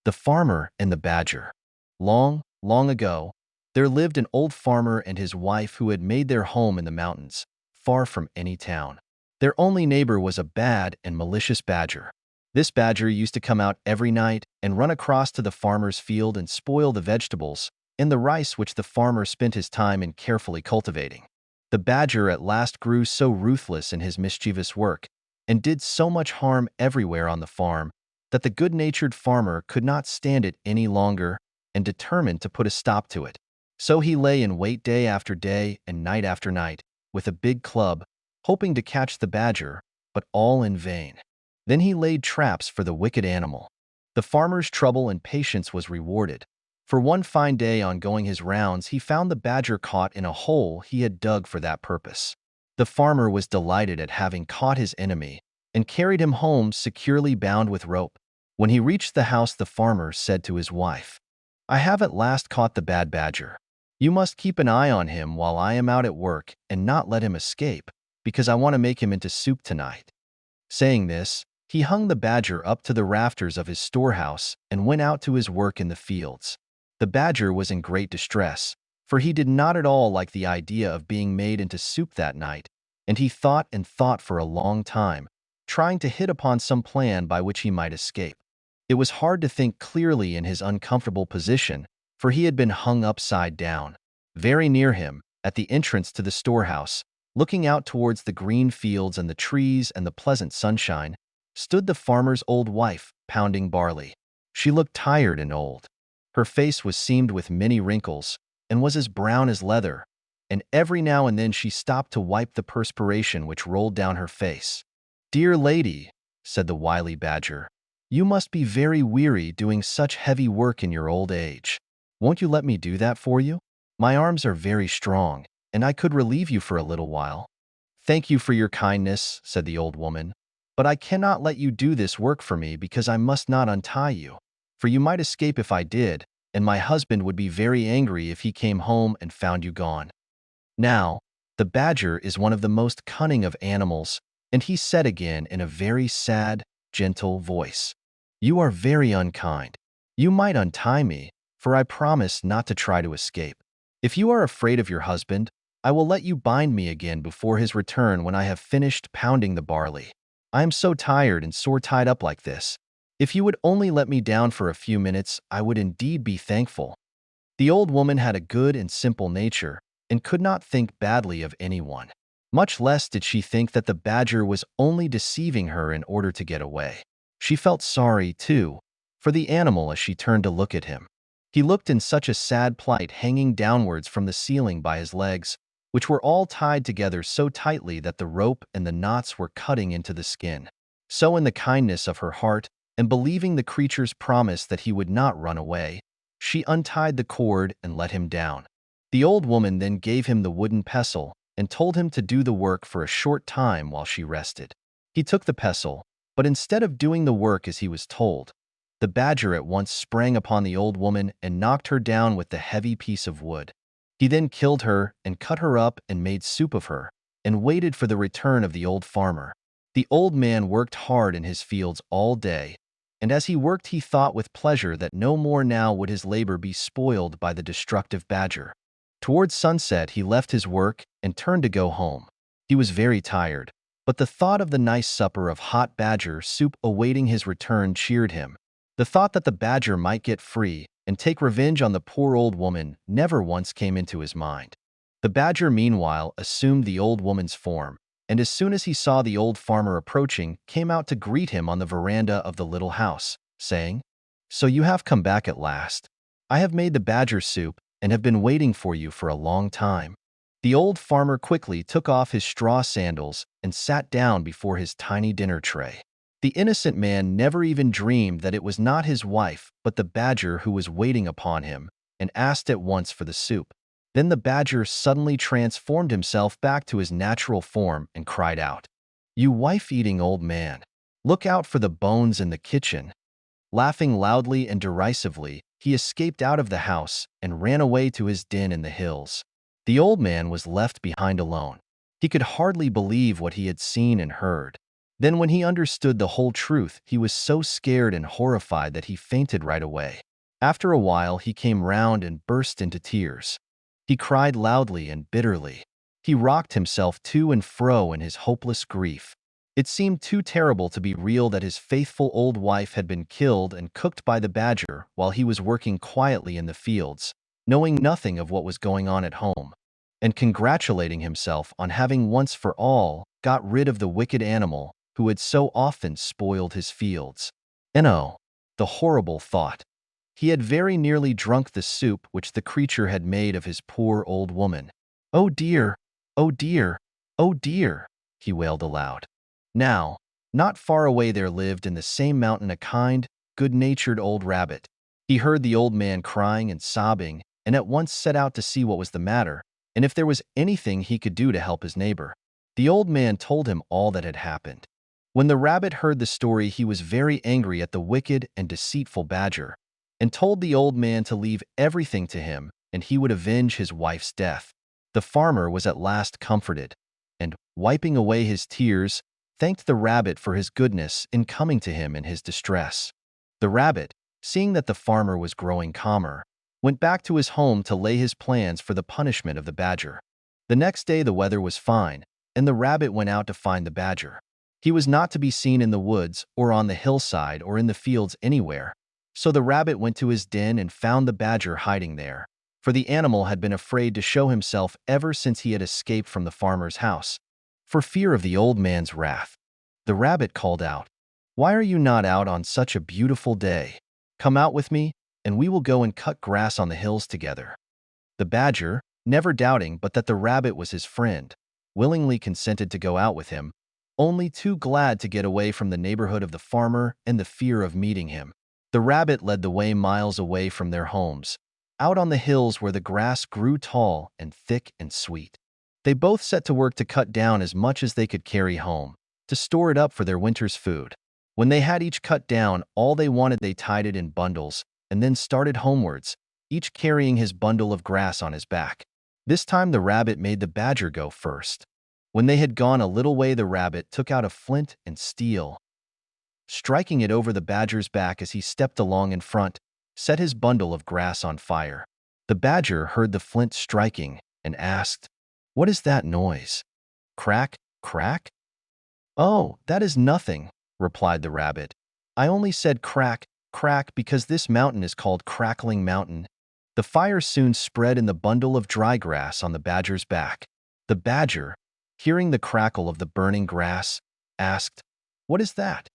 The Farmer and the Badger. Long, long ago, there lived an old farmer and his wife who had made their home in the mountains, far from any town. Their only neighbor was a bad and malicious badger. This badger used to come out every night and run across to the farmer's field and spoil the vegetables and the rice which the farmer spent his time in carefully cultivating. The badger at last grew so ruthless in his mischievous work and did so much harm everywhere on the farm that the good-natured farmer could not stand it any longer and determined to put a stop to it. So he lay in wait day after day and night after night with a big club, hoping to catch the badger, but all in vain. Then he laid traps for the wicked animal. The farmer's trouble and patience was rewarded. For one fine day on going his rounds, he found the badger caught in a hole he had dug for that purpose. The farmer was delighted at having caught his enemy and carried him home securely bound with rope. When he reached the house, the farmer said to his wife, "I have at last caught the bad badger. You must keep an eye on him while I am out at work and not let him escape, because I want to make him into soup tonight." Saying this, he hung the badger up to the rafters of his storehouse and went out to his work in the fields. The badger was in great distress, for he did not at all like the idea of being made into soup that night, and he thought and thought for a long time, trying to hit upon some plan by which he might escape. It was hard to think clearly in his uncomfortable position, for he had been hung upside down. Very near him, at the entrance to the storehouse, looking out towards the green fields and the trees and the pleasant sunshine, stood the farmer's old wife, pounding barley. She looked tired and old. Her face was seamed with many wrinkles and was as brown as leather, and every now and then she stopped to wipe the perspiration which rolled down her face. "Dear lady," said the wily badger, "you must be very weary doing such heavy work in your old age. Won't you let me do that for you? My arms are very strong, and I could relieve you for a little while." "Thank you for your kindness," said the old woman, "but I cannot let you do this work for me because I must not untie you, for you might escape if I did, and my husband would be very angry if he came home and found you gone." Now, the badger is one of the most cunning of animals, and he said again in a very sad, gentle voice, "You are very unkind. You might untie me, for I promise not to try to escape. If you are afraid of your husband, I will let you bind me again before his return when I have finished pounding the barley. I am so tired and sore tied up like this. If you would only let me down for a few minutes, I would indeed be thankful." The old woman had a good and simple nature and could not think badly of anyone. Much less did she think that the badger was only deceiving her in order to get away. She felt sorry, too, for the animal as she turned to look at him. He looked in such a sad plight, hanging downwards from the ceiling by his legs, which were all tied together so tightly that the rope and the knots were cutting into the skin. So in the kindness of her heart, and believing the creature's promise that he would not run away, she untied the cord and let him down. The old woman then gave him the wooden pestle and told him to do the work for a short time while she rested. He took the pestle, but instead of doing the work as he was told, the badger at once sprang upon the old woman and knocked her down with the heavy piece of wood. He then killed her and cut her up and made soup of her, and waited for the return of the old farmer. The old man worked hard in his fields all day, and as he worked he thought with pleasure that no more now would his labor be spoiled by the destructive badger. Towards sunset he left his work and turned to go home. He was very tired, but the thought of the nice supper of hot badger soup awaiting his return cheered him. The thought that the badger might get free and take revenge on the poor old woman never once came into his mind. The badger meanwhile assumed the old woman's form, and as soon as he saw the old farmer approaching, came out to greet him on the veranda of the little house, saying, "So you have come back at last. I have made the badger soup and have been waiting for you for a long time." The old farmer quickly took off his straw sandals and sat down before his tiny dinner tray. The innocent man never even dreamed that it was not his wife but the badger who was waiting upon him, and asked at once for the soup. Then the badger suddenly transformed himself back to his natural form and cried out, "You wife-eating old man, look out for the bones in the kitchen." Laughing loudly and derisively, he escaped out of the house and ran away to his den in the hills. The old man was left behind alone. He could hardly believe what he had seen and heard. Then when he understood the whole truth, he was so scared and horrified that he fainted right away. After a while, he came round and burst into tears. He cried loudly and bitterly. He rocked himself to and fro in his hopeless grief. It seemed too terrible to be real that his faithful old wife had been killed and cooked by the badger while he was working quietly in the fields, knowing nothing of what was going on at home, and congratulating himself on having once for all got rid of the wicked animal who had so often spoiled his fields. And oh, the horrible thought! He had very nearly drunk the soup which the creature had made of his poor old woman. "Oh dear! Oh dear! Oh dear!" he wailed aloud. Now, not far away there lived in the same mountain a kind, good-natured old rabbit. He heard the old man crying and sobbing, and at once set out to see what was the matter, and if there was anything he could do to help his neighbor. The old man told him all that had happened. When the rabbit heard the story, he was very angry at the wicked and deceitful badger, and told the old man to leave everything to him, and he would avenge his wife's death. The farmer was at last comforted, and, wiping away his tears, thanked the rabbit for his goodness in coming to him in his distress. The rabbit, seeing that the farmer was growing calmer, went back to his home to lay his plans for the punishment of the badger. The next day the weather was fine, and the rabbit went out to find the badger. He was not to be seen in the woods or on the hillside or in the fields anywhere, so the rabbit went to his den and found the badger hiding there, for the animal had been afraid to show himself ever since he had escaped from the farmer's house, for fear of the old man's wrath. The rabbit called out, "Why are you not out on such a beautiful day? Come out with me, and we will go and cut grass on the hills together." The badger, never doubting but that the rabbit was his friend, willingly consented to go out with him, only too glad to get away from the neighborhood of the farmer and the fear of meeting him. The rabbit led the way miles away from their homes, out on the hills where the grass grew tall and thick and sweet. They both set to work to cut down as much as they could carry home, to store it up for their winter's food. When they had each cut down all they wanted, they tied it in bundles and then started homewards, each carrying his bundle of grass on his back. This time the rabbit made the badger go first. When they had gone a little way, the rabbit took out a flint and steel. Striking it over the badger's back as he stepped along in front, set his bundle of grass on fire. The badger heard the flint striking and asked, "What is that noise? Crack, crack?" "Oh, that is nothing," replied the rabbit. "I only said crack, crack because this mountain is called Crackling Mountain." The fire soon spread in the bundle of dry grass on the badger's back. The badger, hearing the crackle of the burning grass, asked, "What is that?"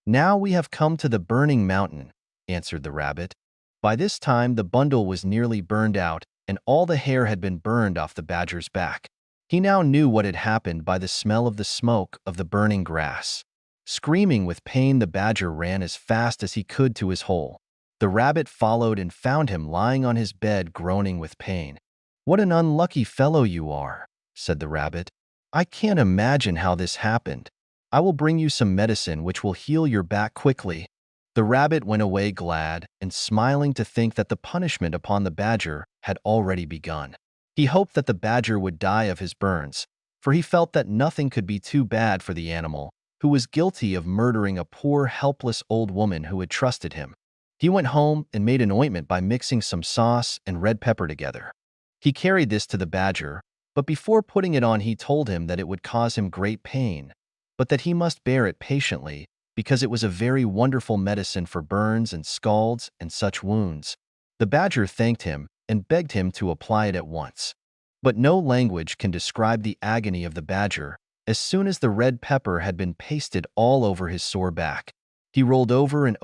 "Now we have come to the burning mountain," answered the rabbit. By this time the bundle was nearly burned out, and all the hair had been burned off the badger's back. He now knew what had happened by the smell of the smoke of the burning grass. Screaming with pain, the badger ran as fast as he could to his hole. The rabbit followed and found him lying on his bed groaning with pain. "What an unlucky fellow you are," said the rabbit. "I can't imagine how this happened. I will bring you some medicine which will heal your back quickly." The rabbit went away glad and smiling to think that the punishment upon the badger had already begun. He hoped that the badger would die of his burns, for he felt that nothing could be too bad for the animal, who was guilty of murdering a poor, helpless old woman who had trusted him. He went home and made an ointment by mixing some sauce and red pepper together. He carried this to the badger, but before putting it on he told him that it would cause him great pain, but that he must bear it patiently, because it was a very wonderful medicine for burns and scalds and such wounds. The badger thanked him and begged him to apply it at once. But no language can describe the agony of the badger as soon as the red pepper had been pasted all over his sore back. He rolled over and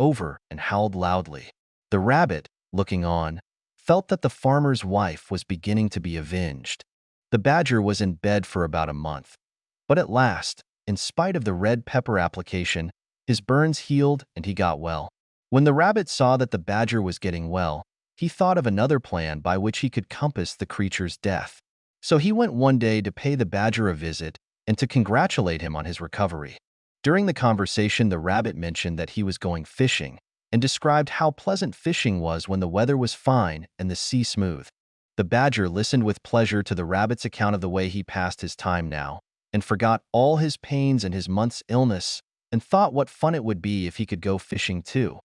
howled loudly. The rabbit, looking on, felt that the farmer's wife was beginning to be avenged. The badger was in bed for about a month, but at last, in spite of the red pepper application, his burns healed and he got well. When the rabbit saw that the badger was getting well, he thought of another plan by which he could compass the creature's death. So he went one day to pay the badger a visit and to congratulate him on his recovery. During the conversation, the rabbit mentioned that he was going fishing and described how pleasant fishing was when the weather was fine and the sea smooth. The badger listened with pleasure to the rabbit's account of the way he passed his time now and forgot all his pains and his month's illness and thought what fun it would be if he could go fishing too.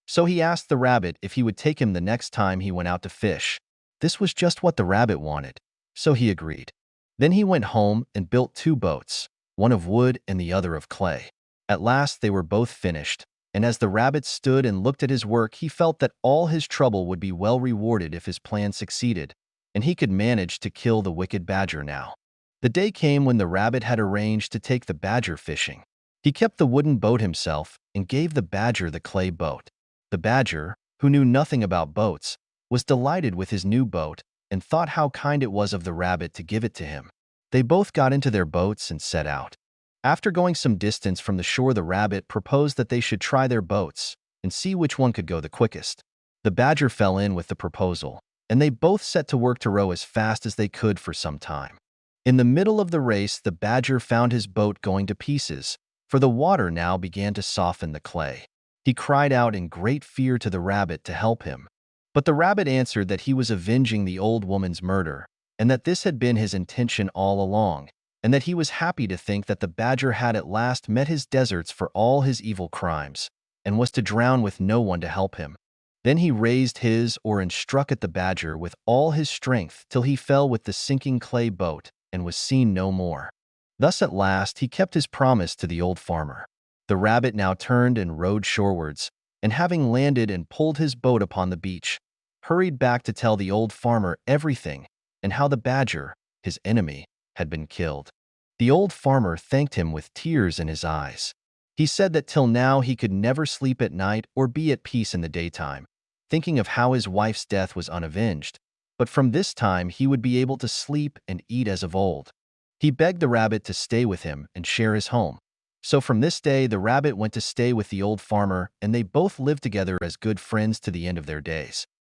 So he asked the rabbit if he would take him the next time he went out to fish. This was just what the rabbit wanted, so he agreed. Then he went home and built two boats, one of wood and the other of clay. At last they were both finished, and as the rabbit stood and looked at his work, he felt that all his trouble would be well rewarded if his plan succeeded, and he could manage to kill the wicked badger now. The day came when the rabbit had arranged to take the badger fishing. He kept the wooden boat himself and gave the badger the clay boat. The badger, who knew nothing about boats, was delighted with his new boat and thought how kind it was of the rabbit to give it to him. They both got into their boats and set out. After going some distance from the shore, the rabbit proposed that they should try their boats and see which one could go the quickest. The badger fell in with the proposal, and they both set to work to row as fast as they could for some time. In the middle of the race, the badger found his boat going to pieces, for the water now began to soften the clay. He cried out in great fear to the rabbit to help him. But the rabbit answered that he was avenging the old woman's murder, and that this had been his intention all along, and that he was happy to think that the badger had at last met his deserts for all his evil crimes, and was to drown with no one to help him. Then he raised his oar and struck at the badger with all his strength till he fell with the sinking clay boat and was seen no more. Thus at last he kept his promise to the old farmer. The rabbit now turned and rowed shorewards, and having landed and pulled his boat upon the beach, hurried back to tell the old farmer everything and how the badger, his enemy, had been killed. The old farmer thanked him with tears in his eyes. He said that till now he could never sleep at night or be at peace in the daytime, thinking of how his wife's death was unavenged, but from this time he would be able to sleep and eat as of old. He begged the rabbit to stay with him and share his home. So from this day the rabbit went to stay with the old farmer, and they both lived together as good friends to the end of their days.